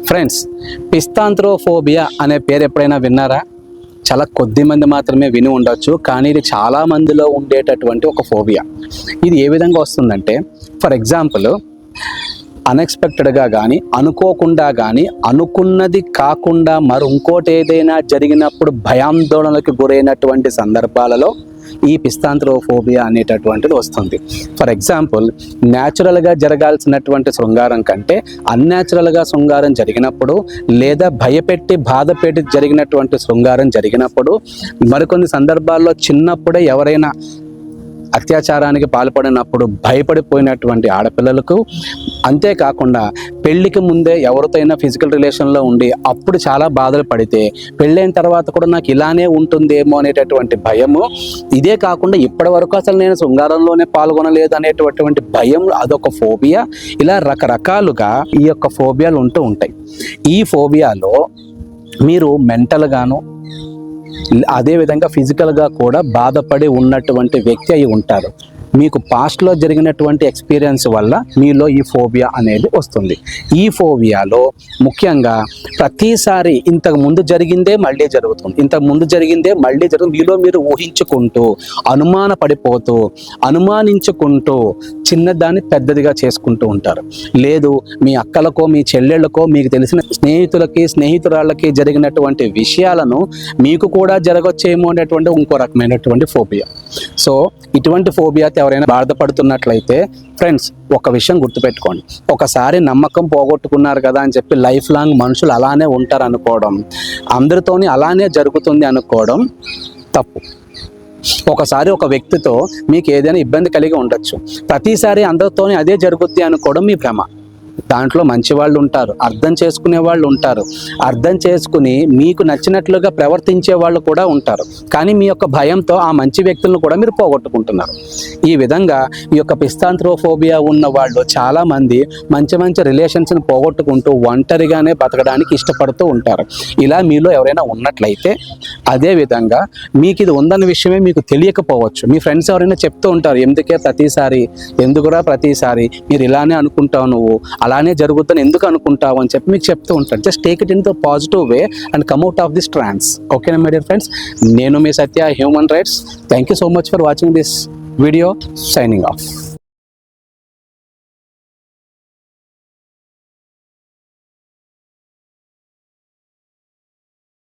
Friends, పిస్తాంత్రోఫోబియా అనే పేరు ఎప్పుడైనా విన్నారా? చాలా కొద్ది మంది మాత్రమే విని ఉండొచ్చు, కానీ ఇది చాలా మందిలో ఉండేటటువంటి ఒక ఫోబియా. ఇది ఏ విధంగా వస్తుందంటే, ఫర్ ఎగ్జాంపుల్, అన్ఎక్స్పెక్టెడ్గా కానీ అనుకోకుండా కానీ అనుకున్నది కాకుండా మరి ఇంకోటి ఏదైనా జరిగినప్పుడు భయాందోళనలకు గురైనటువంటి సందర్భాలలో ఈ పిస్తాంత్రోఫోబియా అనేటటువంటిది వస్తుంది. ఫర్ ఎగ్జాంపుల్, న్యాచురల్గా జరగాల్సినటువంటి శృంగారం కంటే అన్యాచురల్గా శృంగారం జరిగినప్పుడు, లేదా భయపెట్టి బాధపెట్టి జరిగినటువంటి శృంగారం జరిగినప్పుడు, మరికొన్ని సందర్భాల్లో చిన్నప్పుడే ఎవరైనా అత్యాచారానికి పాల్పడినప్పుడు భయపడిపోయినటువంటి ఆడపిల్లలకు, అంతేకాకుండా పెళ్లికి ముందే ఎవరితో అయినా ఫిజికల్ రిలేషన్లో ఉండి అప్పుడు చాలా బాధలు పడితే పెళ్ళైన తర్వాత కూడా నాకు ఇలానే ఉంటుందేమో అనేటటువంటి భయము, ఇదే కాకుండా ఇప్పటి వరకు అసలు నేను శృంగారంలోనే పాల్గొనలేదు అనేటటువంటి భయం, అదొక ఫోబియా. ఇలా రకరకాలుగా ఈ యొక్క ఫోబియాలు ఉంటూ ఉంటాయి. ఈ ఫోబియాలో మీరు మెంటల్గాను అదేవిధంగా ఫిజికల్గా కూడా బాధపడి ఉన్నటువంటి వ్యక్తి అయి ఉంటారు. మీకు పాస్ట్లో జరిగినటువంటి ఎక్స్పీరియన్స్ వల్ల మీలో ఈ ఫోబియా అనేది వస్తుంది. ఈ ఫోబియాలో ముఖ్యంగా ప్రతిసారి ఇంతకు ముందు జరిగిందే మళ్ళీ జరుగుతుంది, ఇంతకు ముందు జరిగిందే మళ్ళీ జరుగుతుంది. మీలో మీరు ఊహించుకుంటూ, అనుమాన పడిపోతూ, అనుమానించుకుంటూ చిన్నదాన్ని పెద్దదిగా చేసుకుంటూ ఉంటారు. లేదు, మీ అక్కలకో మీ చెల్లెళ్ళకో మీకు తెలిసిన స్నేహితులకి స్నేహితురాళ్ళకి జరిగినటువంటి విషయాలను మీకు కూడా జరగొచ్చేమో అనేటువంటి ఇంకో రకమైనటువంటి ఫోబియా. సో ఇటువంటి ఫోబియాతో ఎవరైనా బాధపడుతున్నట్లయితే ఫ్రెండ్స్, ఒక విషయం గుర్తుపెట్టుకోండి. ఒకసారి నమ్మకం పోగొట్టుకున్నారు కదా అని చెప్పి లైఫ్ లాంగ్ మనుషులు అలానే ఉంటారు అనుకోవడం, అందరితోని అలానే జరుగుతుంది అనుకోవడం తప్పు. ఒకసారి ఒక వ్యక్తితో మీకు ఏదైనా ఇబ్బంది కలిగి ఉండొచ్చు, ప్రతిసారి అందరితోని అదే జరుగుద్ది అనుకోవడం మీ భ్రమ. దాంట్లో మంచి వాళ్ళు ఉంటారు, అర్థం చేసుకునే వాళ్ళు ఉంటారు, అర్థం చేసుకుని మీకు నచ్చినట్లుగా ప్రవర్తించే వాళ్ళు కూడా ఉంటారు. కానీ మీ యొక్క భయంతో ఆ మంచి వ్యక్తులను కూడా మీరు పోగొట్టుకుంటున్నారు. ఈ విధంగా ఈ యొక్క పిస్తాంత్రోఫోబియా ఉన్న వాళ్ళు చాలామంది మంచి మంచి రిలేషన్స్ని పోగొట్టుకుంటూ ఒంటరిగానే బతకడానికి ఇష్టపడుతూ ఉంటారు. ఇలా మీలో ఎవరైనా ఉన్నట్లయితే, అదేవిధంగా మీకు ఇది ఉందన్న విషయమే మీకు తెలియకపోవచ్చు. మీ ఫ్రెండ్స్ ఎవరైనా చెప్తూ ఉంటారు, ఎందుకురా ప్రతిసారి మీరు ఇలానే అనుకుంటావు, నువ్వు అలానే జరుగుతుందని ఎందుకు అనుకుంటావు అని చెప్పి మీకు చెప్తూ ఉంటాను. Just take it in the positive way and come out of this ట్రాన్స్. ఓకేనా మై డియర్ ఫ్రెండ్స్? నేను మీ సత్య, human rights. Thank you so much for watching this video. Signing off.